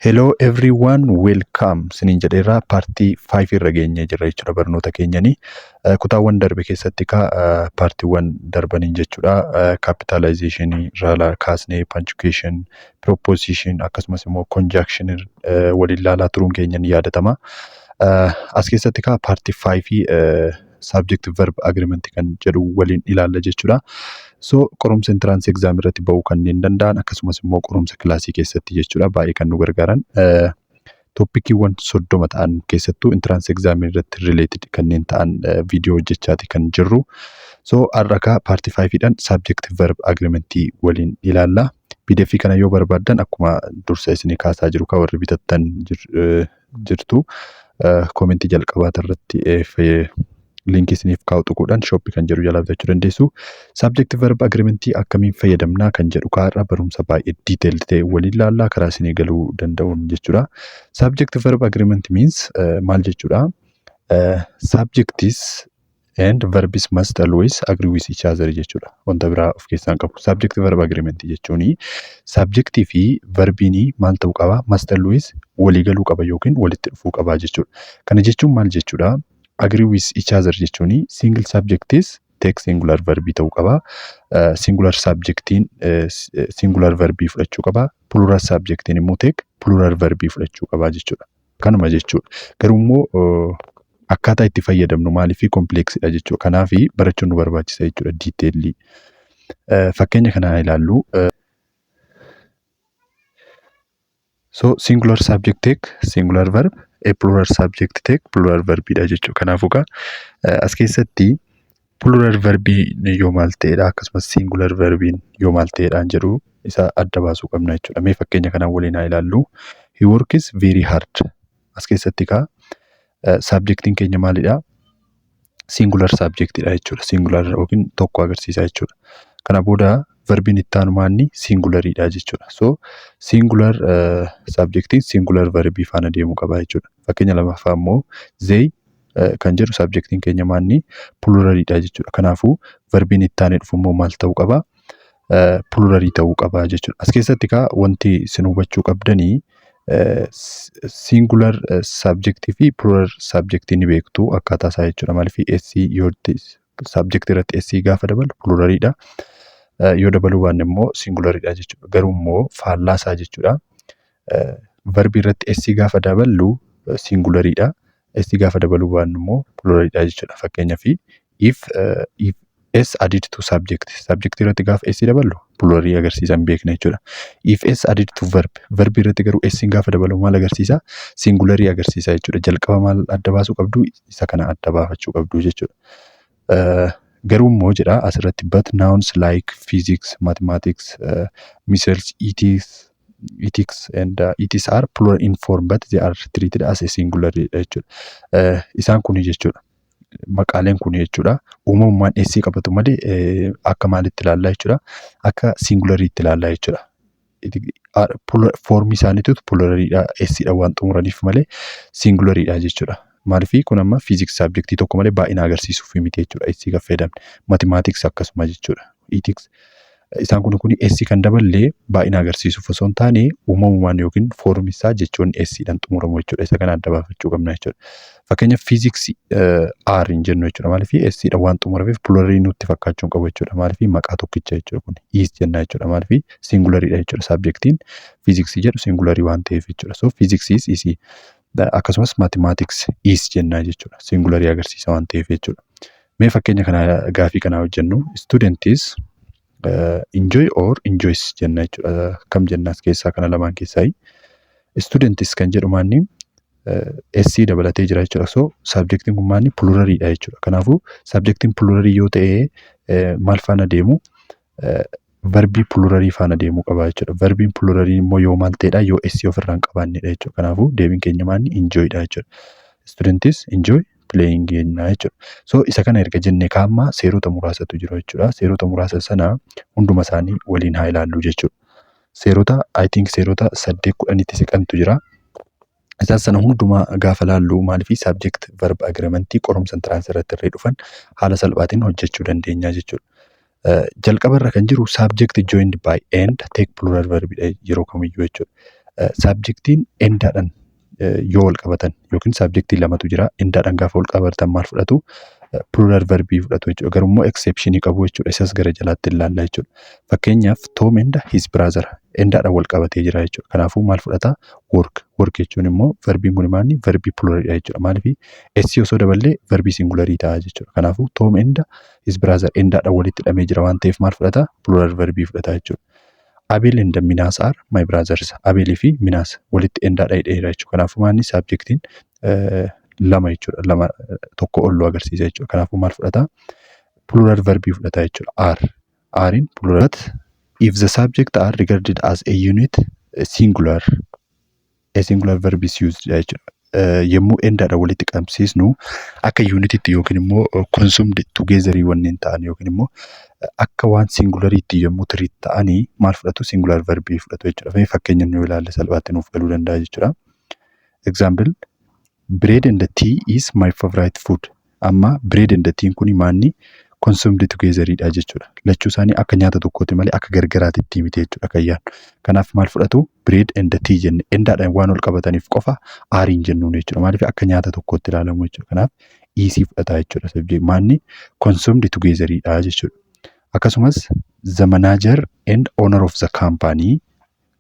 Hello everyone, welcome. Sinin jedheerraa paartii 5 irra geenye jirra jechuudha barnoota keenyanii. Kutaawwan darbe keessatti paartiiwwan darbaniin jechuudha. Capitalization irraa kaasnee punctuation, preposition akkasumas immoo conjunction waliin ilaalaa turuun keenya ni yaadatama. As keessatti paartii 5 subject verb agreement kan jedhu waliin ilaalla jechuudha. So qorumsa entrance exam irratti ba'uu kanneen danda'an akkasumas immoo qorumsa kilaasii keessatti jechuudha baay'ee kan nu gargaaran. Tooppikiiwwan 30 ta'an keessattuu entrance exam irratti related kanneen ta'an viidiyoo hojjechaati kan jirru. So har'a paartii 5dhaan subject verb agreement waliin ilaalla. PDF kana yoo barbaaddan akkuma dursa isinii kaasaa jiru warri bitattan jirtu komentii jalqabaata irratti linkii isiniif kaa'u tuquudhaan shooppii kan jedhu jalaa bitachuu dandeessu. Subject verb agreement akkamiin fayyadamnaa kan jedhu har'a barumsa baay'ee detailed ta'e waliin ilaallaa karaa isinii galuu danda'uun jechuudha. Subject verb agreement means maal jechuudha? Subjects and verbs must always agree with each other jechuudha. Wanta biraa of keessaa qabu. Subject verb agreement jechuun subjectii fi verbiin maal ta'uu qaba? Must always walii galuu qaba yookiin walitti dhufuu qaba jechuudha. Kana jechuun maal jechuudha? Agree with each other jechuun single subjectis take singular verbii ta'uu qaba. Singular subjectiin singular verbii fudhachuu qaba. Plural subjectiin immoo take plural verbii fudhachuu qaba jechuudha. Kanuma jechuudha. Garuu immoo akkaataa itti fayyadamnu maaliif kompleksidha jechuudha. Kanaaf barachuun nu barbaachisa jechuudha detailii. Fakkeenya kana ilaallu. So singular subject take singular verb, a plural subject take plural verbiidha jechuudha. Kanaafuu as keessatti plural verbiin yoo maal ta'edha akkasumas singular verbiin yoo maal ta'edhaan jedhu isa adda baasuu qabna jechuudha. Mee fakkeenya kanaan waliin haa ilaallu. He works very hard. As keessatti subjectiin keenya maalidha? Singular subjectidha jechuudha. Singular yookiin tokko agarsiisa jechuudha. Kana booda verbiin itti aanu maanni singularidha jechuudha. So singular subjectiin singular verbii faana deemuu qaba jechuudha. Fakkeenya lamaffaa immoo they kan jedhu subjectiin keenya maanni pluralidha jechuudha. Kanaafuu verbiin itti aanee dhufu immoo maal ta'uu qaba? Pluralii ta'uu qaba jechuudha. As keessatti wanti isin hubachuu qabdanii singular subjectii fi plural subjectii ni beektu akkaataa isaa jechuudha. Maaliif S yoo subject irratti S gaafa dabalu pluralidha. Yoo dabaluu baanne immoo singularidha jechuudha. Garuu immoo faallaa isaa jechuudha. Verbii irratti S gaafa daballu singularidha. S gaafa dabaluu baanne immoo pluralidha jechuudha. Fakkeenyaaf if S added to subject irratti gaafa S daballu pluralii agarsiisa hin beekne jechuudha. If S added to verb irratti garuu S gaafa dabalu maal agarsiisa? Singularii agarsiisa jechuudha. Jalqaba maal adda baasuu qabdu? Isa kana adda baafachuu qabdu jechuudha. Garuu immoo jedha asirratti but nouns like physics, mathematics, missiles, ethics and ETs are plural in form but they are treated as a singular jechuudha. Isaan kuni jechuudha. Maqaaleen kuni jechuudha. Uumamummaan S qabatu malee akka maalitti ilaallaa jechuudha? Akka singulariitti ilaallaa jechuudha. Foormi isaaniitu pluralidha. Sdha waan xumuraniif malee singularidha jechuudha. Maaliif kun amma physics subjectii tokko malee baay'ina agarsiisuuf miti jechuudha. S kan fayyadamne. Mathematics akkasuma jechuudha. Ethics isaan kun S kan daballee baay'ina agarsiisuuf osoo hin taane uumamumaan yookiin foormi isaa jechuun Sdhaan xumuramu jechuudha. Isa kana adda baafachuu qabna jechuudha. Fakkeenyaaf physics R hin jennu jechuudha. Maaliif Sdhaan waan xumurameef pluralii nutti fakkaachuu qabu jechuudha. Maaliif maqaa tokkicha jechuudha kun is jenna jechuudha. Maaliif singularidha jechuudha. Subjectiin physics jedhu singularii waan ta'eef jechuudha. So physics is akkasumas mathematics is jenna jechuudha. Singularii agarsiisa waan ta'eef jechuudha. Mee fakkeenya kana gaafii kana hojjennu students enjoy or enjoys jenna jechuudha. Kam jennaas keessaa kana lamaan keessaa students kan jedhu maanni S dabalatee jira jechuudha. So subjectiin kun maanni pluralidha jechuudha. Kanaafuu subjectiin pluralii yoo ta'e maal faana deemu? Verbii pluralii faana deemuu qaba jechuudha. Verbiin pluralii immoo yoo maal ta'edha? Yoo S ofirraa hin qabaannedha jechuudha. Kanaafuu deebiin keenya maanni enjoyidha jechuudha. Students enjoy playing jenna jechuudha. So isa kana erga jennee kaamma seerota muraasatu jiru jechuudha. Seerota muraasa sana hunduma isaanii waliin haa ilaallu jechuudha. Seerota I think seerota 8-10 siqantu jira. Isaan sana hundumaa gaafa laallu maaliif subject verb agreement qorumsa entrance irratti irree dhufan haala salphaatiin hojjechuu dandeenya jechuudha. Jalqaba irra kan jiru subject joined by and take plural verb yeroo kamiyyuu jechuudha. Saabjektiin endaadhaan yoo wal qabatan yookiin saabjektiin lamatu jira endaadhaan gaafa wal qabatan maal fudhatu? Plural verbii fudhatu jechuudha. Garuu immoo exceptionii qabu jechuudha. Isas gara jalaatti ilaalla jechuudha. Fakkeenyaaf Tom and his brother endaadhaan wal qabatee jira jechuudha. Kanaafuu maal fudhata? Work. Work jechuun immoo verbiin kun maali? Verbii pluralidha jechuudha. Maaliif S osoo daballee verbii singularii ta'a jechuudha. Kanaafuu Tom and his brother endaadhaan walitti hidhamee jira waan ta'eef maal fudhata? Plural verbii fudhata jechuudha. Abel and Minas are my brothers. Abelii fi Minas walitti endaadhaan hidheera jechuudha. Kanaafuu maanni saabjektiin lama jechuudha. Lama tokko olluu agarsiisa jechuudha. Kanaafuu maal fudhata? Plural verbii fudhata jechuudha. Are. Are in plural. If the subject are regarded as a unit, a singular verb is used jechuudha. Yommuu endaadhaan walitti qabsiisnu akka unititti yookiin immoo consumed together wanneen ta'an yookiin immoo akka waan singulariitti yommuu tiriit ta'anii maal fudhatu? Singular verbii fudhatu jechuudha. Fakkeenya nu ilaalle salphaatti nuuf galuu danda'a jechuudha. Example, bread and tea is my favorite food. Amma bread and tea kuni maanni consumed together'idha jechuudha. Lachuu isaanii akka nyaata tokkooti malee akka gargaraatitti miti jechuudha kayyaan. Kanaaf maal fudhatu? Bread and tea jenne endaadhaan waan wal qabataniif qofa aariin jennuun jechuudha. Maaliif akka nyaata tokkotti ilaalamu jechuudha. Kanaaf easy fudhata jechuudha. Subject maanni consumed together'idha jechuudha. Akkasumas the manager and owner of the company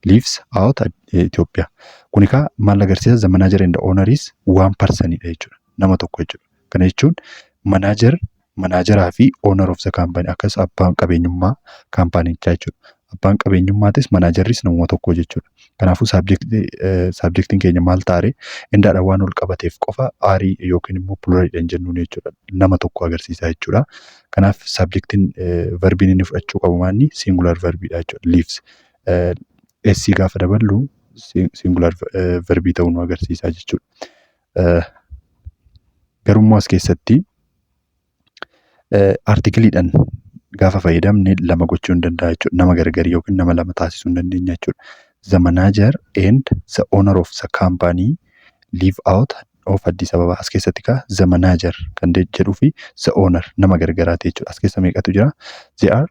lives out Ethiopia. Kun egaa maal agarsiisa? The manager and owner is one personidha jechuudha. Nama tokko jechuudha. Kana jechuun manaajaraa fi owner of the company akkas abbaan qabeenyummaa kaampaanichaa jechuudha. Abbaan qabeenyummaatis manaajarris namuma tokko jechuudha. Kanaafuu saabjektiin keenya maal taare? Endaadhaan waan wal qabateef qofa aarii yookiin immoo pluralidha jennuun jechuudha. Nama tokko agarsiisa jechuudha. Kanaaf saabjektiin verbiin inni fudhachuu qabu maanni? Singular verbiidha jechuudha. Lives. S gaafa daballu singular verbii ta'uu nu agarsiisa jechuudha. Garummaa as keessatti artikiliidhaan gaafa fayyadamne lama gochuu hin danda'a jechuudha. Nama gargari yookiin nama lama taasisuu hin dandeenya jechuudha. The manager and the owner of the company live out of Addis Ababa. As keessatti the manager kan jedhuu fi the owner nama gargaraati jechuudha. As keessa meeqatu jira? They are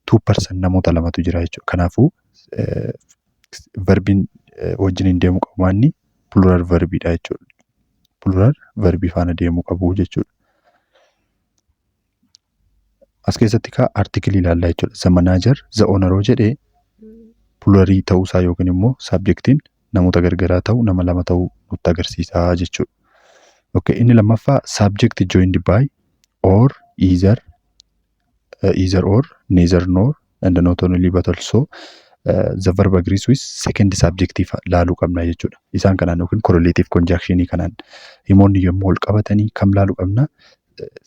two person namoota lamatu jira jechuudha. Kanaafuu verbiin wajjin deemuu qabu maanni? Plural verbiidha jechuudha. Plural verbii faana deemuu qabu jechuudha. As keessatti artikilii ilaallaa jechuudha. The manager, the owner jedhee plurarii ta'uusaa yookiin immoo saabjektiin namoota gargaraa ta'u nama lama ta'uu nutti agarsiisaa jechuudha. Okay, inni lammaffaa subject joined by or either or neither nor and not only but also the verb agrees with second subjective laaluu qabna jechuudha. Isaan kanaan yookiin correlative conjunction kanaan himoonni yommuu wal qabatanii kam laaluu qabna?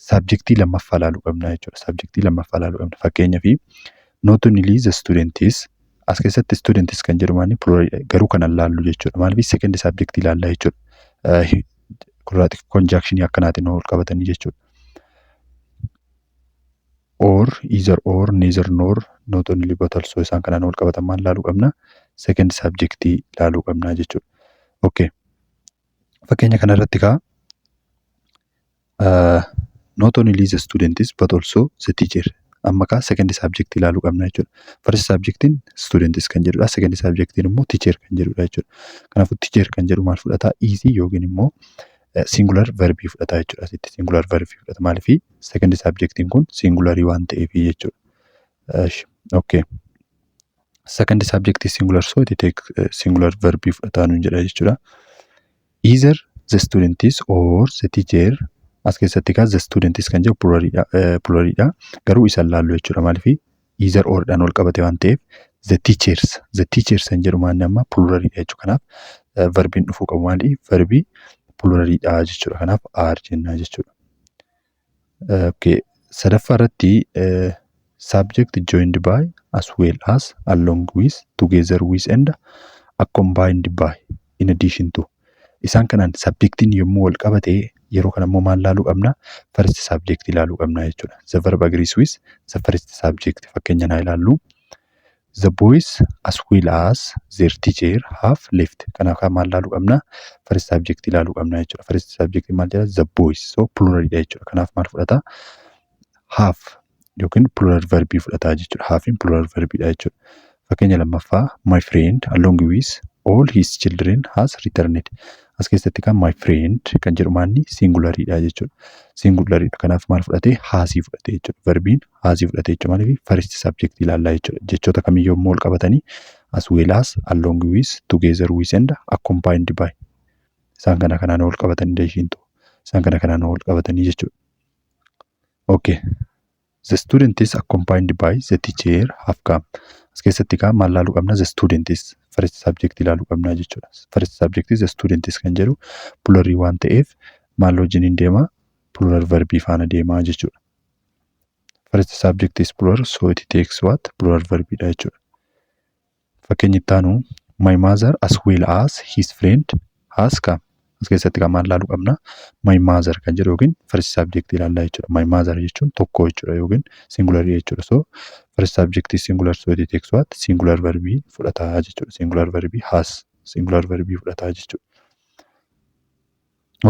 Subjectii lammaffaa laaluu qabna jechuudha. Subjectii lammaffaa laaluu qabna. Fakkeenyaaf not only the student is as keessatti student is kan jedhu maanni plural garuu kanan laallu jechuudha. Maaliif second subjectii laalla jechuudha. Correlative conjunction akkanaatiin wal qabatanii jechuudha. Or, either or, neither nor, not only but also isaan kanaan wal qabatan maal laaluu qabna? Second subjectii laaluu qabna jechuudha. Okay. Fakkeenya kanarratti not only the student is but also the teacher. Amma second subject ilaaluu qabna jechuudha. First subjectiin student is kan jedhudha. Second subjectiin immoo teacher kan jedhudha jechuudha. Kanaafuu teacher kan jedhu maal fudhata? Easy yookiin immoo singular verbii fudhata jechuudha. Asitti singular verbii fudhata. Maaliif second subjectiin kun singularii waan ta'eef jechuudha. Okay. Second subject is singular so it takes singular verbii fudhata nuun jedha jechuudha. Either the student is or the teacher. As keessatti the student is kan jedhu pluralidha. Garuu isaan laallu jechuudha. Maaliif either or dhaan wal qabate waan ta'eef the teachers kan jedhu maanni amma pluralidha jechuudha. Kanaaf verbiin dhufuu qabu maali? Verbii pluralidha jechuudha. Kanaaf are jenna jechuudha. Okay. Sadaffaa irratti subject joined by as well as along with together with and accompanied by in addition to. Isaan kanaan subjectiin yommuu wal qabate yeroo kana immoo maal laaluu qabna? First subject ilaaluu qabna jechuudha. The verb agrees with the first subject. Fakkeenya naa ilaallu. The boys as well as their teacher have left. Kanaaf maal laaluu qabna? First subject ilaaluu qabna jechuudha. First subject maal jedha? The boys. So pluralidha jechuudha. Kanaaf maal fudhata? Have yookiin plural verbii fudhata jechuudha. Have in plural verbiidha jechuudha. Fakkeenya lammaffaa my friend along with all his children has returned. As keessatti kan my friend kan jedhu maanni singularidha jechuudha. Singularidha. Kanaaf maal fudhatee haasii fudhatee jechuudha. Verbiin haasii fudhatee jechuudha. Maaliif first subject ilaallaa jechuudha. Jechoota kamiyyuu immoo wal qabatanii as well as, along with, together with and accompanied by. Isaan kana kanaan wal qabatanii deeshiintu. Isaan kana kanaan wal qabatanii jechuudha. Okay. The student is accompanied by the teacher have come. As keessatti kan maal ilaaluu qabna? The student is first subject ilaaluu qabna jechuudha. First subject is the student is kan jedhu plurarii waan ta'eef maal wajjin deema? Plural verbii faana deema jechuudha. First subject is plural, so it takes what? Plural verbiidha jechuudha. Fakkeenyi itti aanu my mother as well as his friend has come. As keessatti kan maal ilaaluu qabna? My mother kan jedhu yookiin first subject ilaallaa jechuudha. My mother jechuun tokko jechuudha yookiin singularii jechuudha. So first subject is singular, so it takes what? Singular verbii fudhataa jechuudha. Singular verbii has. Singular verbii fudhataa jechuudha.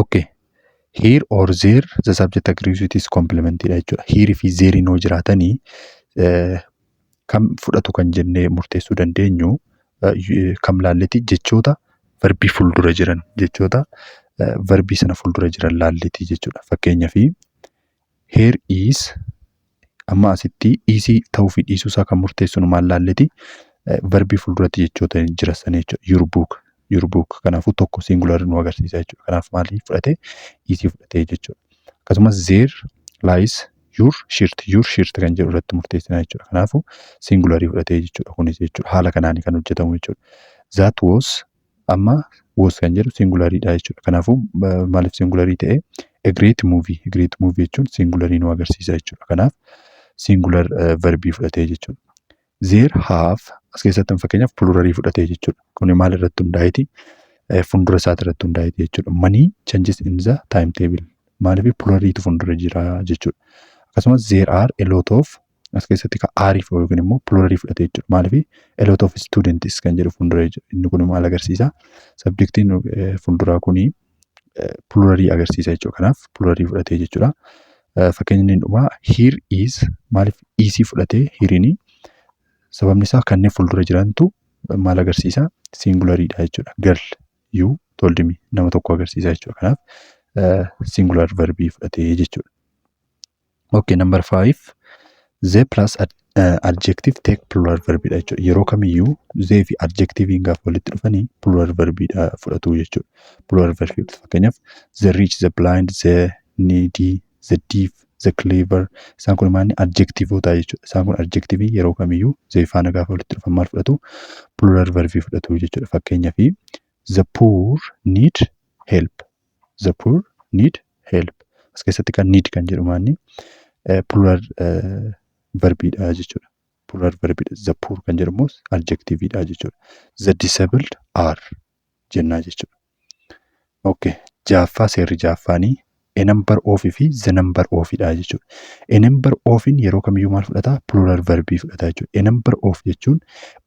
Okay. Here or there the subject agrees with is complementedha jechuudha. Here fi there yoo jiraatanii kam fudhatu kan jennee murteessuu dandeenyu kam laalleti jechoota verbii fuuldura jiran jechoota verbii sana fuuldura jiran laalleti jechuudha. Fakkeenyaaf here is amma asitti easy ta'uu fi dhiisuu isaa kan murteessinu maal laalleti verbii fuulduratti jechoota jiran jechuudha. Your book kanaafuu tokko singular nu agarsiisa jechuudha. Kanaaf maali fudhate? Easy fudhate jechuudha. Akkasumas there lies your shirt kan jedhu irratti murteessina jechuudha. Kanaafuu singularii fudhate jechuudha. Kunis jechuudha haala kanaanii kan hojjetamu jechuudha. That was amma was kan jedhu singularidha jechuudha. Kanaafuu maaliif singularii ta'e? A great movie jechuun singularii nu agarsiisa jechuudha. Kanaaf singular verbii fudhate jechuudha. There have as keessatti fakkeenyaaf plurarii fudhatee jechuudha. Kun maal irratti hundaa'eeti? Fuuldura isaati irratti hundaa'eeti jechuudha. Money changes in the timetable. Maaliif plurariitu fuuldura jira jechuudha. Akkasumas there are a lot of as keessatti kan aariif yookiin immoo plurarii fudhatee jechuudha. Maaliif a lot of students kan jedhu fuuldura jechuudha. Inni kun maal agarsiisa? Subjectiin fuulduraa kuni plurarii agarsiisa jechuudha. Kanaaf plurarii fudhatee jechuudha. Fakkeenyi inni dhumaa here is maaliif easy fudhatee hiriini sababni isaa kanneen fuuldura jirantu maal agarsiisa? Singularidha jechuudha. Girl, you told me nama tokko agarsiisa jechuudha. Kanaaf singular verbii fudhatee jechuudha. Okay, number 5. The plus adjective take plural verbiidha jechuudha. Yeroo kamiyyuu the fi adjectivein gaafa walitti dhufanii plural verbiidha fudhatu jechuudha. Plural verbii fakkeenyaaf the rich, the blind, the needy, the deaf, the clever isaan kun maanni adjectivoota jechuudha. Isaan kun adjectivii yeroo kamiyyuu the faana gaafa walitti dhufan maal fudhatu? Plural verbii fudhatu jechuudha. Fakkeenyaaf the poor need help. The poor need help. As keessatti kan need kan jedhu maanni plural verbiidha jechuudha. Plural verbiidha. The poor kan jedhu immoo adjectiveidha jechuudha. The disabled are jennaa jechuudha. Okay. Jaaffaa seerri jaaffaanii a number of fi the number of dha jechuudha. A number of yeroo kamiyyuu maal fudhata? Plural verbii fudhata jechuudha. A number of jechuun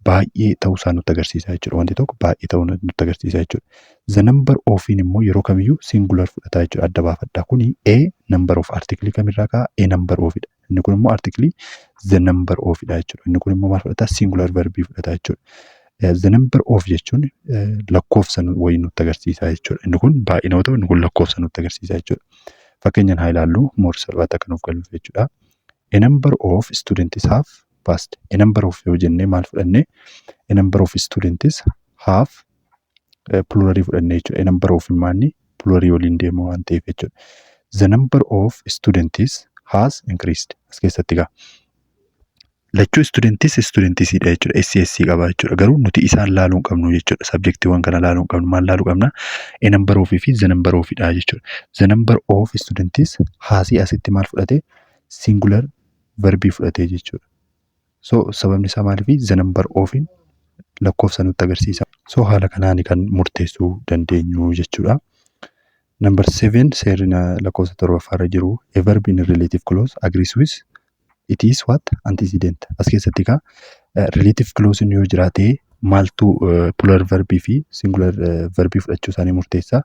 baay'ee ta'uu isaa nutti agarsiisa jechuudha. Wanti tokko baay'ee ta'uu nutti agarsiisa jechuudha. The number of immoo yeroo kamiyyuu singular fudhata jechuudha. Adda baafadha. Kuni a number of article kamirraa ka'a? A number of dha. Inni kun immoo article the number of dha jechuudha. Inni kun immoo maal fudhata? Singular verbii fudhata jechuudha. The number of jechuun lakkoofsa wayii nutti agarsiisa jechuudha. Inni kun baay'ina yoo ta'u inni kun lakkoofsa nutti agarsiisa jechuudha. Fakkeenyaan haa ilaallu moor salphaatti akka nuuf galuuf jechuudha. A number of students have passed. A number of yoo jennee maal fudhanne? A number of students have plurarii fudhanne jechuudha. A number of maanni plurarii waliin deemu waan ta'eef jechuudha. The number of students has increased. As keessatti gaa lachuu studentsidha jechuudha. SCSC qaba jechuudha. Garuu nuti isaan laaluu hin qabnu jechuudha. Subjectiiwwan kana laaluu hin qabnu. Maal laaluu qabna? A number of fi the number of dha jechuudha. The number of students haasii asitti maal fudhate? Singular verbii fudhate jechuudha. So sababni isaa maaliif? The number of lakkoofsa nutti agarsiisa. So haala kanaan kan murteessuu dandeenyu jechuudha. Number 7 seerina lakkoofsa torbaffaarra jiru a verb in relative clause agrees with it is what? Antecedent. As keessatti kaa relative clause yoo jiraate maaltu plural verbii fi singular verbii fudhachuu isaanii murteessaa?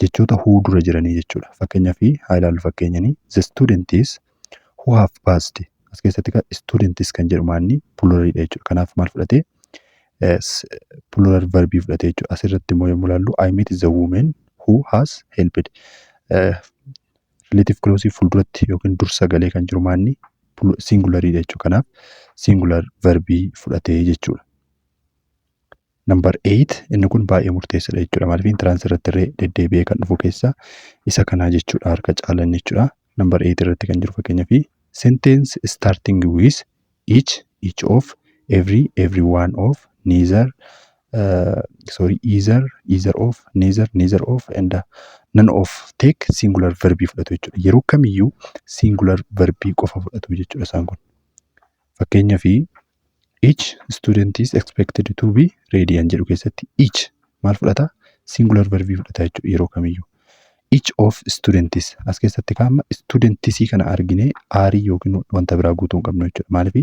Jechoota who dura jiranii jechuudha. Fakkeenyaaf haa ilaallu fakkeenyanii the students who have passed. As keessatti kaa students kan jedhu maanni pluralidha jechuudha. Kanaaf maal fudhate? plural verbii fudhate jechuudha. Asirratti immoo yommuu ilaallu I met the woman who has helped. Relative clause fuulduratti yookiin dursa galee kan jiru maanni singulariidha jechuudha. Kanaaf singular verbii fudhatee jechuudha. Number 8 inni kun baay'ee murteessaadha jechuudha. Maaliif intiraansi irratti irree deddeebi'ee kan dhufu keessaa isa kanaa jechuudha. Harka caalan jechuudha. Number 8 irratti kan jiru fakkeenyaaf sentence starting with each of, every one of, neither, either of, neither of, and none of take singular verbii fudhatu jechuudha. Yeroo kamiyyuu singular verbii qofa fudhatu jechuudha isaan kun. Fakkeenyaaf each student is expected to be ready an jedhu keessatti each maal fudhata? Singular verbii fudhata jechuudha yeroo kamiyyuu. Each of students as keessatti kaama studentisii kana argine aarii yookiin wanta biraa guutuu hin qabnu jechuudha. Maaliif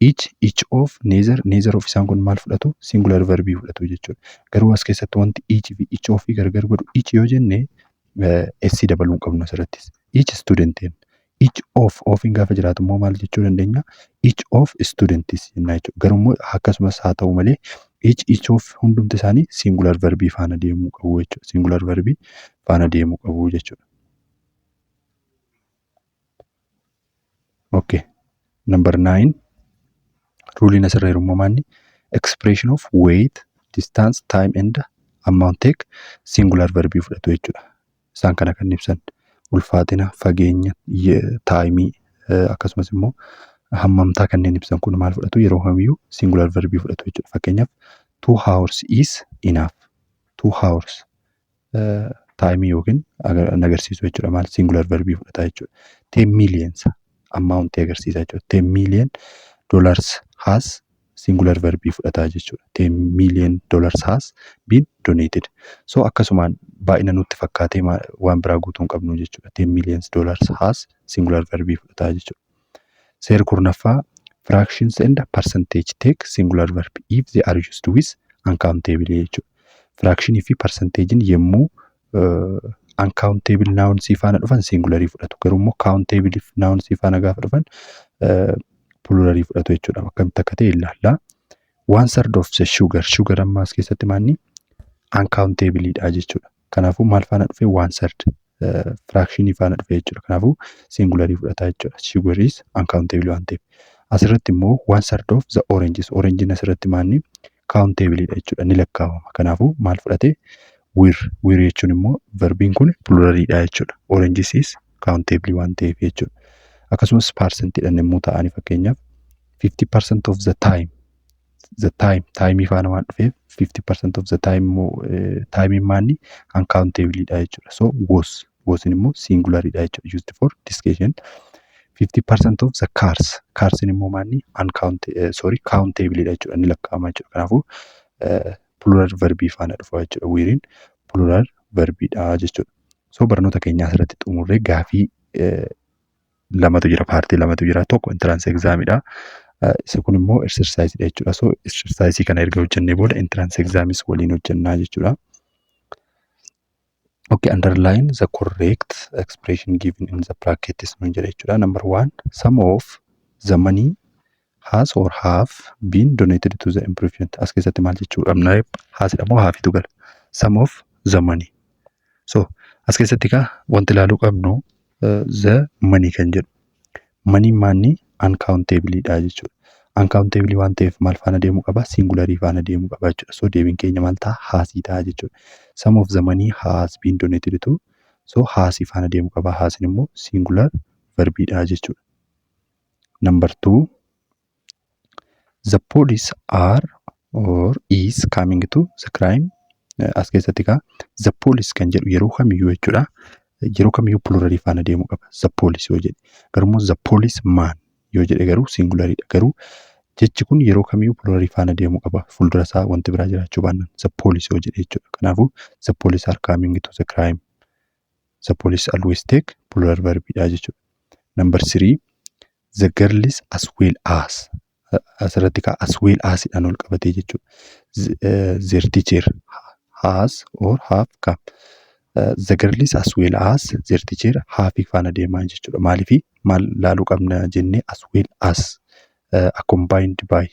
each of, neither of isaan kun maal fudhatu? Singular verbii fudhatu jechuudha. Garuu as keessatti wanti each fi each of gargar godhu each yoo jenne s dabaluu hin qabnu asirrattis. Each student each of hin gaafa jiraatu immoo maal jechuu dandeenya? Each of students jennaa jechuudha. Garuu immoo akkasumas haa ta'u malee each of hundumti isaanii singular verbii faana deemuu qabu jechuudha. Singular verbii faana deemuu qabu jechuudha. Okay. Number 9. Ruuliin asirra jiru immoo maanni? Expression of weight, distance, time and amount take singular verbii fudhatu jechuudha. Isaan kana kan ibsan ulfaatina, fageenya, taayimii akkasumas immoo hammamtaa kanneen ibsan kun maal fudhatu? Yeroo kamiyyuu singular verbii fudhatu jechuudha. Fakkeenyaaf 2 hours is enough. 2 hours taayimii yookiin agarsiisu jechuudha. Maal singular verbii fudhata jechuudha. 10 millions amount agarsiisa jechuudha. 10 million dollars has singular verbii fudhata jechuudha. 10 million dollars has been donated. So akkasumaan baay'ina nutti fakkaatee waan biraa guutuu hin qabnu jechuudha. 10 million dollars has singular verbii fudhata jechuudha. Seera kurnaffaa fractions and percentage take singular verb if they are used with uncountable jechuudha. Fractionii fi percentagein yemmuu uncountable nouns faana dhufan singularii fudhatu. Garuu immoo countable nouns faana gaafa dhufan plurarii fudhatu jechuudha. Akkamitti akka ta'e ilaalla. 1/3 of the sugar amma as keessatti maanni uncountableidha jechuudha. Kanaafuu maal faana dhufe 1/3 fractionii faana dhufe jechuudha. Kanaafuu singularii fudhata jechuudha. Sugar is uncountable waan ta'eef. Asirratti immoo 1/3 of the oranges. Orangein asirratti maanni countableidha jechuudha. Ni lakkaawama. Kanaafuu maal fudhate? Wir jechuun immoo verbiin kun pluraliidha jechuudha. Oranges is countable waan ta'eef jechuudha. Akkasumas percentidhaan immoo ta'anii fakkeenyaaf 50% of the time faana waan dhufeef 50% of the time time maanni uncountabilidha jechuudha. So wasin immoo singularidha jechuudha. Used for discussion. 50% of the cars immoo maanni countabilidha jechuudha. Ni lakkaa'ama jechuudha. Kanaafuu plural verbii faana dhufa jechuudha. Weerin plural verbiidha jechuudha. So barnoota keenyaa asirratti xumurree gaafii lamatu jira, paartii lamatu jira. Tokko entrance examidha. Isa kun immoo exerciseidha jechuudha. So exercise kana erga hojjennee booda entrance examis waliin hojjennaa jechuudha. Okay, underline the correct expression given in the brackets nun jedha jechuudha. Number 1, some of the money has or have been donated to the improvement. As keessatti maal jechuu qabna? Haasidha moo haafitu gala? Some of the money. So as keessatti wanti ilaaluu qabnu the money kan jedhu. Money maanni uncountableidha jechuudha. Uncountable waan ta'eef maal faana deemuu qaba? Singularii faana deemuu qaba jechuudha. So deebiin keenya maal ta'a? Haasii ta'a jechuudha. Some of the money has been donated to. So haasii faana deemuu qaba. Haasiin immoo singular verbiidha jechuudha. Number 2, the police are or is coming to the crime. As keessatti the police kan jedhu yeroo kamiyyuu jechuudha. Yeroo kamiyyuu plurarii faana deemuu qaba. The police yoo jedhe. Garuu the police man yoo jedhe garuu singularidha. Garuu jechi kun yeroo kamiyyuu plurarii faana deemuu qaba. Fuuldura isaa wanti biraa jiraachuu baannaan the police yoo jedhe jechuudha. Kanaafuu the police are coming to the crime. The police always take plural verbiidha jechuudha. Number 3, the girls as well as. Asirratti as well as idhaan ol qabatee jechuudha. Their teacher has or have come. The girls as well as their teacher have faana deemaa jechuudha. Maaliif maal laaluu qabna jennee as well as combined by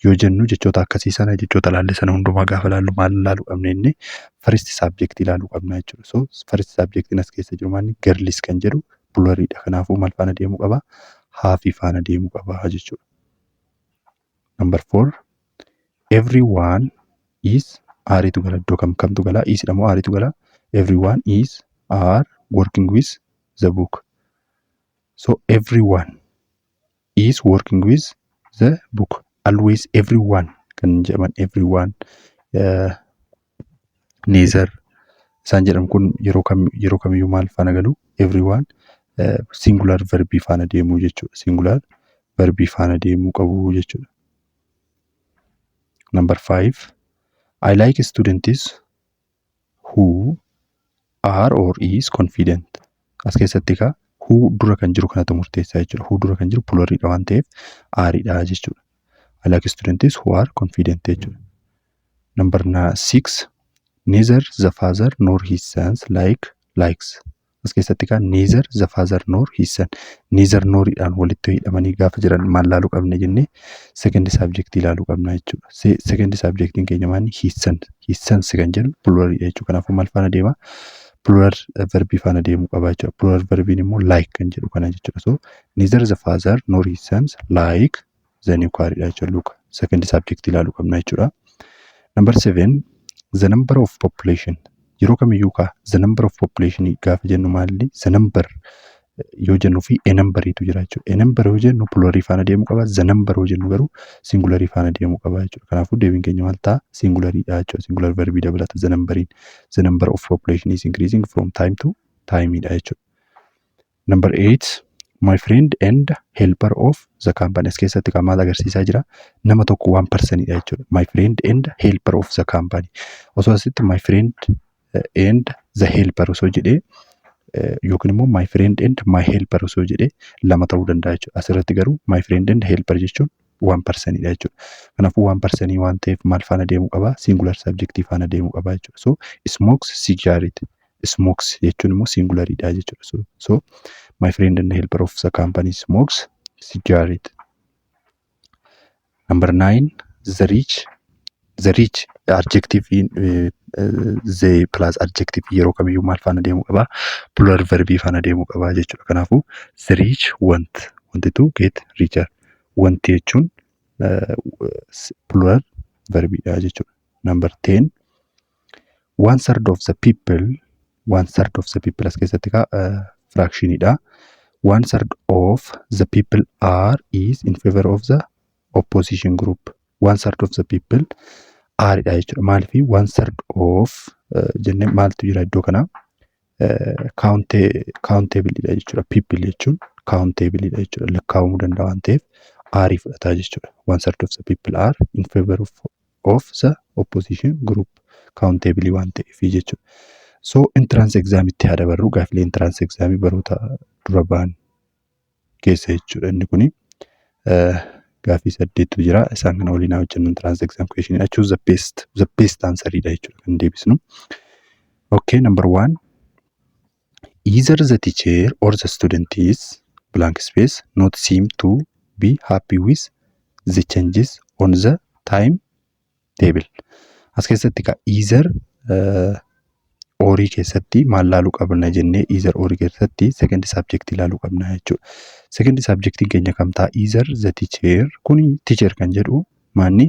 yoo jennu jechoota akkasii sana jechoota laalle sana hundumaa gaafa laallu maal ilaaluu qabna inni first subject ilaaluu qabna jechuudha. So first subjectiin as keessa jiru maanni girls kan jedhu pluralidha. Kanaafuu maal faana deemuu qaba? Haafii faana deemuu qaba jechuudha. Number 4 everyone is aariitu gala iddoo kamtu gala is moo aariitu gala everyone is are working with the book. So everyone is working with the book. Always everyone kan jedhaman everyone neither isaan jedhamu kun yeroo kamiyyuu maal faana galu everyone singular verbii faana deemuu jechuudha. Singular verbii faana deemuu qabu jechuudha. Number 5 I like students who are or is confident. As keessatti ka who dura kan jiru kanatu murteessaa jechuudha. Who dura kan jiru pluralidha waan ta'eef aariidha jechuudha. I like students who are confident jechuudha. Number 6 neither the father nor his sons likes. As keessatti ka neither the father nor his son neither nor idhaan walitti hidhamanii gaafa jiran maal ilaaluu qabna jenne second subject ilaaluu qabna jechuudha. Second subjectiin keenya maanni his sons kan jedhu pluralidha jechuudha. Kanaafuu maal faana deema? Plural verbii faana deemuu qaba jechuudha. Plural verbiin immoo like kan jedhu kana jechuudha. So neither the father nor his sons like the new car dha jechuudha. Luka second subject ilaaluu qabna jechuudha. Number 7 the number of population yeroo kamiyyuu ka the number of population gaafa jennu maalli the number yoo jennu fi a number tu jira jechuudha. A number yoo jennu plural faana deemuu qaba. The number yoo jennu garuu singular faana deemuu qaba jechuudha. Kanaafuu deebiin keenya maal ta'a? Singular dha jechuudha. Singular verbii dabalata the numberiin. The number of population is increasing from time to time dha jechuudha. Number 8 my friend and helper of the company. As keessatti kan maal agarsiisaa jira? Nama tokko 1% dha jechuudha. My friend and helper of the company. Osoo asitti my friend and the helper osoo jedhee yookiin immoo my friend and my helper osoo jedhee lama ta'uu danda'a jechuudha. Asirratti garuu my friend and helper jechuun 1% dha jechuudha. Kanaafuu 1% waan ta'eef maal faana deemuu qaba? Singular subject faana deemuu qaba jechuudha. So smokes cigarette. Smokes jechuun immoo singular dha jechuudha. So my friend and helper of the company smokes cigarette. Number 9 the rich adjective the plus adjective yeroo kamiyyuu maal faana deemuu qaba? Plural verbii faana deemuu qaba jechuudha. Kanaafuu the rich want to get richer. Wanti jechuun plural verbii dha jechuudha. Number 10 one third of the people as keessatti ka fraction dha. One third of the people is in favor of the opposition group. One third of the people are dha jechuudha. Maaliif one third of jennee maaltu jira iddoo kana countable dha jechuudha. People jechuun countable dha jechuudha. Lakkaa'amuu danda'a waan ta'eef are fudhata jechuudha. One third of the people are in favor of the opposition group. Countable waan ta'eef jechuudha. So entrance exam itti haa dabarru. Gaafilee entrance exam baroota dura ba'an keessa jechuudha. Inni kuni gaafii 8tu jira. Isaan kana waliin hojjennu entrance exam question dha. Choose the best answer dha jechuudha kan deebisnu. Okay, number 1 either the teacher or the student is blank space not seem to be happy with the changes on the time table. As keessatti ka either orii keessatti maal ilaaluu qabna jennee either orii keessatti second subject ilaaluu qabna jechuudha. Second subjectiin keenya kam ta'a? Either the teacher kuni teacher kan jedhu maanni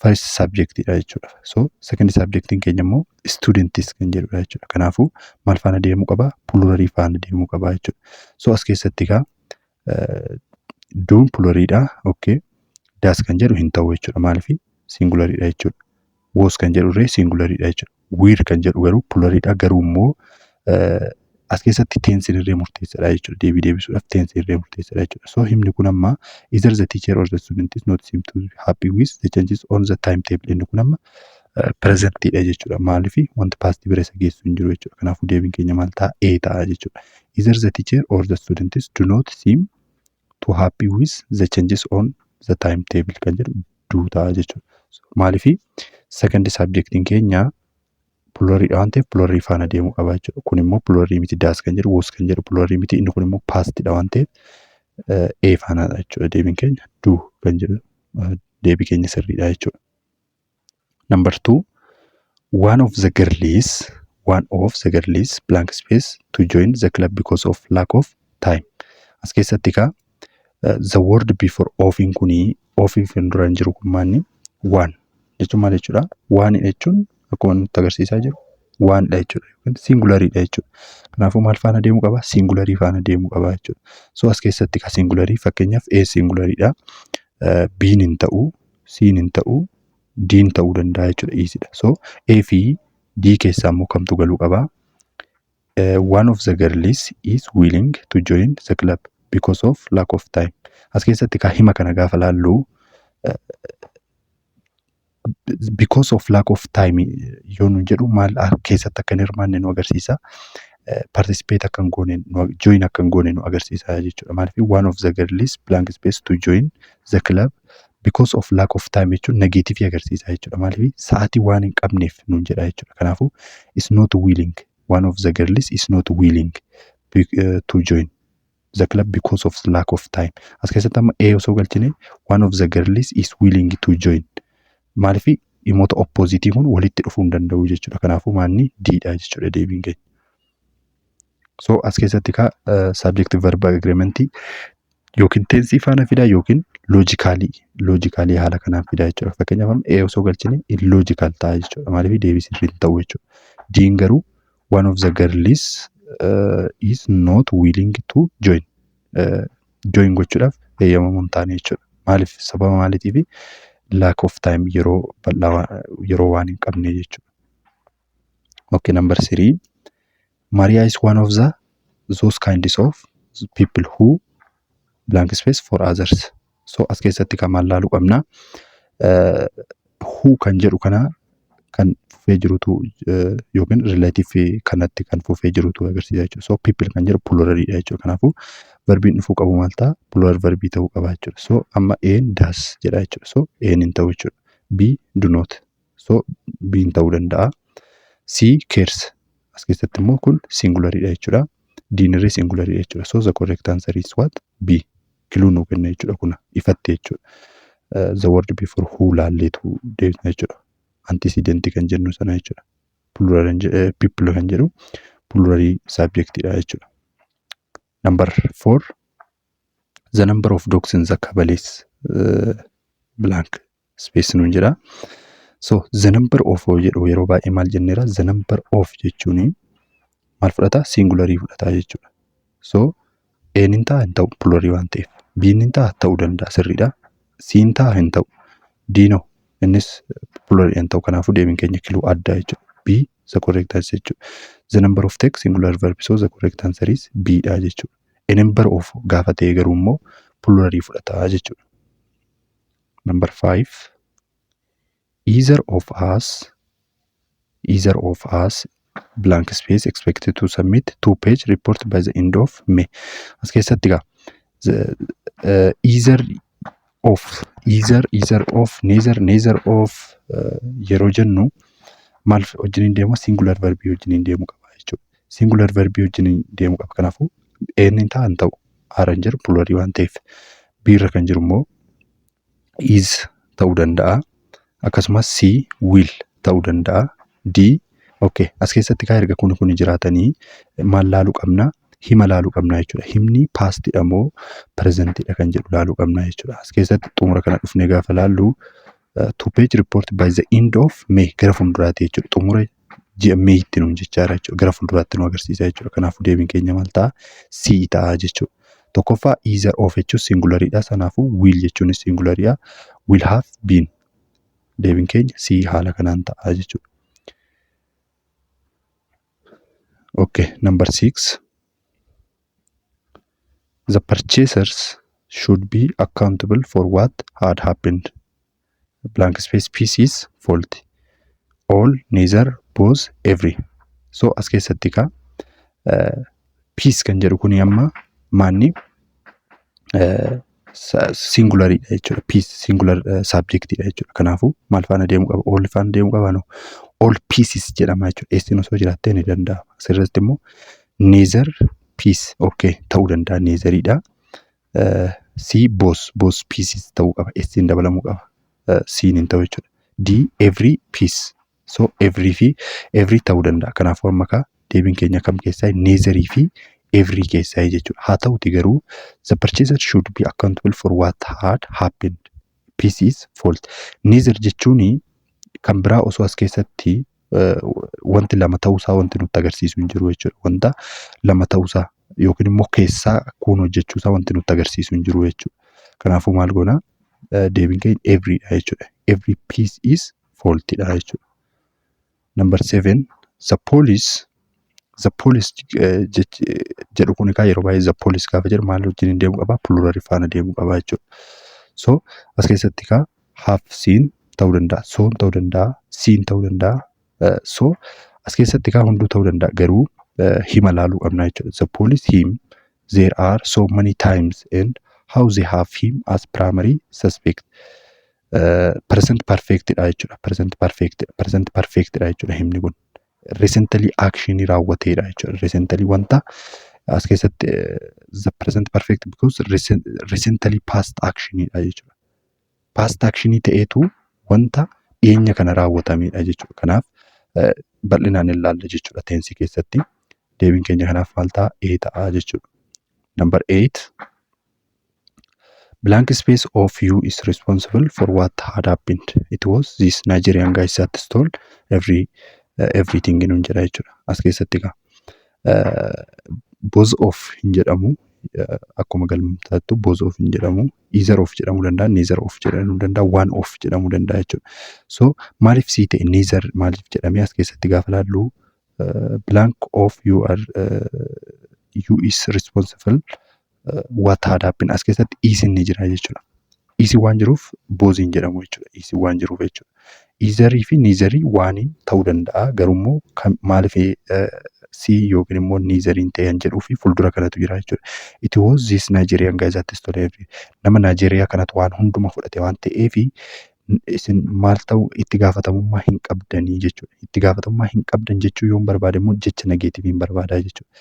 first subject dha jechuudha. So second subjectiin keenya immoo students kan jedhudha jechuudha. Kanaafuu maal faana deemuu qaba? Plural faana deemuu qaba jechuudha. So as keessatti ka duun plural dha. Okay. Das kan jedhu hin ta'u jechuudha. Maaliif singular dha jechuudha. Was kan jedhu irree singular dha jechuudha. Were kan jedhu garuu plural dha. Garuu immoo as keessatti tense irree murteessadha jechuudha. Deebisuudhaaf tense irree murteessadha jechuudha. So himni kun amma either the teacher or the student is not seem to be happy with the changes on the timetable. Inni kun amma present dha jechuudha. Maaliif wanti past bira isa geessu hin jiru jechuudha. Kanaafuu deebiin keenya maal ta'a? A ta'a jechuudha. Either the teacher or the students do not seem to happy with the changes on the timetable kan jedhu do ta'a jechuudha. Maaliif second subjectiin keenya plural dha waan ta'eef plural faana deemuu qaba jechuudha. Kun immoo plural miti. Das kan jedhu was kan jedhu plural miti. Inni kun immoo past dha waan ta'eef A faana dha jechuudha. Deebiin keenya do kan jedhu Deebii keenya sirriidha jechuudha. Number 2, one of the girls blank space to join the club because of lack of time. As keessatti ka the word before ofiin kuni ofiif hin duraan jiru kun maanni one jechuun maal jechuudha? One jechuun akkuma nutti agarsiisaa jiru one dha jechuudha yookiin singularii dha jechuudha. Kanaafuu maal faana deemuu qaba? Singularii faana deemuu qaba jechuudha. So as keessatti ka singularii fakkeenyaaf A singularii dha. B hin ta'u, C hin ta'u, D hin ta'uu danda'a jechuudha. Easy dha. So A fi D keessaa immoo kamtu galuu qaba? One of the girls is willing to join the club because of lack of time. As keessatti ka hima kana gaafa laallu because of lack of time yoo nu jedhu maal keessatti akka hin hirmaanne nu agarsiisa. Participate akka hin goone, join akka hin goone nu agarsiisa jechuudha. Maaliif one of the girls blank space to join the club because of lack of time jechuun negatiivii agarsiisa jechuudha. Maaliif sa'aatii waan hin qabneef nuun jedha jechuudha. Kanaafuu is not willing. One of the girls is not willing to join the club because of lack of time. As keessatti amma A osoo galchine one of the girls is willing to join. Maaliif dhimmoota oppositii kun walitti dhufuu hin danda'u jechuudha. Kanaafuu maanni D dha jechuudha deebiin keenya. So as keessatti ka subject verb agreement yookiin tensii faana fidaa yookiin loojikaalii haala kanaan fidaa jechuudha. Fakkeenyaaf amma A osoo galchine illoojikaal ta'a jechuudha. Maaliif deebii sirrii hin ta'u jechuudha. D'n garuu one of the girls is not willing to join. Join gochuudhaaf eeyyamamoo hin taane jechuudha. Maaliif sababa maaliitiif lack of time yeroo waan hin qabne jechuudha. Okay, number 3. Maria is one of those kinds of people who blank space for others. So as keessatti kan maal laaluu qabna? Who kan jedhu kana kan fufee jirutu yookiin relative kanatti kan fufee jirutu agarsiisa jechuudha. So people kan jedhu pluralii dha jechuudha. Kanaafuu verbiin dhufuu qabu maal ta'a? Plural verbii ta'uu qaba jechuudha. So amma A does jedha jechuudha. So A hin ta'u jechuudha. B do not. So B hin ta'uu danda'a. C cares. As keessatti immoo kun singularii dha jechuudha. D irra singularii dha jechuudha. So the correct answer is what? B. Kiluu nuu kenna jechuudha kuna ifatte jechuudha. The word before who laalleetu deebisna jechuudha. Antecedent kan jennu sana jechuudha. Plural people kan jedhu pluralii subject dha jechuudha. Number 4. The number of dogs in the Kabalees blank space nuun jedha. So the number of jedhu yeroo baay'ee maal jenneera? The number of jechuun maal fudhata? Singularii fudhata jechuudha. So A hin ta'a hin ta'u pluralii waan ta'eef. B hin ta'a ta'uu danda'a sirriidha. C hin ta'a hin ta'u. D no innis pluralii hin ta'u. Kanaafuu deebiin keenya kiluu addaa jechuudha. B the correct answer jechuudha. The number of text singular verb so the correct answer is B dha jechuudha. A number of gaafa ta'e garuu immoo pluralii fudhata jechuudha. Number 5. Either of us blank space expected to submit 2-page report by the end of May. As keessatti gaa either of neither of yeroo jennu maal wajjin deemu? Singular verbii wajjin deemu qaba jechuudha. Singular verbii wajjin deemu qaba. Kanaafuu A hin ta'a hin ta'u. R hin jiru pluralii waan ta'eef. B irra kan jiru immoo is ta'uu danda'a. Akkasumas C will ta'uu danda'a. D okay, as keessatti kaa erga kun jiraatanii maal laaluu qabna? Hima laaluu qabna jechuudha. Himni past dha moo present dha kan jedhu laaluu qabna jechuudha. As keessatti xumura kana dhufnee gaafa laallu 2-page report by the end of May gara fuulduraatti jechuudha. Xumura ji'a May itti nuun jechaara jechuudha. Gara fuulduraatti nu agarsiisa jechuudha. Kanaafuu deebiin keenya maal ta'a? C ta'a jechuudha. Tokkoffaa either of jechuun singulariidha. Sanaafuu will jechuun singulariidha. Will have been. Deebiin keenya C haala kanaan ta'a jechuudha. Okay, number 6. The purchasers should be accountable for what had happened. Blank space pieces faulty. All, neither, both, every. So as keessatti ka piece kan jedhu kuni amma maanni singularii dha jechuudha. Piece singular subject dha jechuudha. Kanaafuu maal faana deemuu qaba? All faana deemuu qaba no? All pieces jedhama jechuudha. Eestiin osoo jiraattee ni danda'a. Asirratti immoo neither piece okay ta'uu danda'a neither'idha. C both pieces ta'uu qaba. Eestiin dabalamuu qaba. C'n hin ta'u jechuudha. D every piece. So every ta'uu danda'a. Kanaafuu amma kaa deebiin keenya kam keessaa neezarii fi every keessaa jechuudha. Haa ta'uti garuu the purchaser should be accountable for what had happened. Piece is fault. Neither jechuun kan biraa osoo as keessatti wanti lama ta'uusaa wanti nutti agarsiisu hin jiru jechuudha. Wanta lama ta'uusaa yookiin immoo keessaa kun hojjechuusaa wanti nutti agarsiisu hin jiru jechuudha. Kanaafuu maal goona? Deebiin keenya every dha jechuudha. Every piece is faulty dha jechuudha. Number 7, the police jedhu kun yeroo baay'ee the police gaafa jedhu maal wajjin deemuu qaba? Plural faana deemuu qaba jechuudha. So as keessatti have seen ta'uu danda'a, soon ta'uu danda'a, seen ta'uu danda'a. So as keessatti hunduu ta'uu danda'a garuu hima laaluu qabna jechuudha. The police him there are so many times and how they have him as primary suspect. Present perfect dha jechuudha. Present perfect dha jechuudha himni kun. Recently action raawwateedha jechuudha. Recently wanta as keessatti the present perfect because recently past action dha jechuudha. Past action ta'eetu wanta dhiyeenya kana raawwatamedha jechuudha. Kanaaf bal'inaan ilaalla jechuudha tensii keessatti. Deebiin keenya kanaaf maal ta'a? A ta'a jechuudha. Number 8. Blank space of you is responsible for what had happened. It was this Nigerian guy that stole everything in jedha jechuudha. As keessatti both of hin jedhamu akkuma galmataattu both of hin jedhamu, either of jedhamuu danda'a, neither of jedhamuu danda'a, one of jedhamuu danda'a jechuudha. So maaliif sii ta'e neither maaliif jedhamee as keessatti gaafa laallu blank of you is responsible what had happened as keessatti is inni jira jechuudha. Is waan jiruuf both hin jedhamu jechuudha. Is waan jiruuf jechuudha. Either fi neither waan ta'uu danda'a garuu maaliif si yookiin immoo neither ta'an jedhuu fi fuuldura kanatu jira jechuudha. It was this Nigerian guy that stole everything. Nama Nigeria kanatu waan hunduma fudhate waan ta'eef isin maal ta'u itti gaafatamummaa hin qabdanii jechuudha. Itti gaafatamummaa hin qabdan jechuu yoo barbaade immoo jecha negatiiviin barbaadaa jechuudha.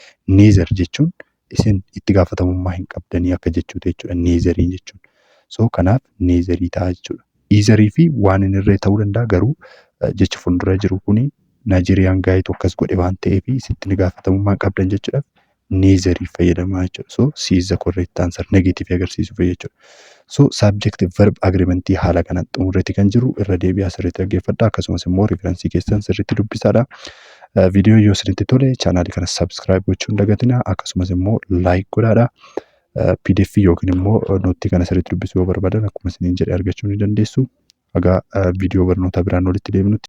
Neither jechuun isin itti gaafatamummaa hin qabdanii akka jechuuti jechuudha. Neither jechuun. So kanaaf neither ta'a jechuudha. Either fi waan inni irree ta'uu danda'a garuu jecha fuuldura jiru kuni Nigerian guy tokkas godhe waan ta'eef isitti gaafatamummaa qabdan jechuudhaaf neither fayyadamaa jechuudha. So C is the correct answer. Negative agarsiisuuf jechuudha. So subject verb agreement haala kanaan xumurreetti kan jiru irra deebi'aa sirriitti dhaggeeffadha. Akkasumas immoo referensii keessan sirriitti dubbisaadha. Viidiyoo yoo isinitti tole chaanaalii kana subscribe gochuun dagatina. Akkasumas immoo like godhaadha. PDF yookiin immoo nootii kana sirriitti dubbisuu yoo barbaadan akkuma isiniin jedhe argachuu ni dandeessu. Egaa viidiyoo barnoota biraan walitti deebinutti.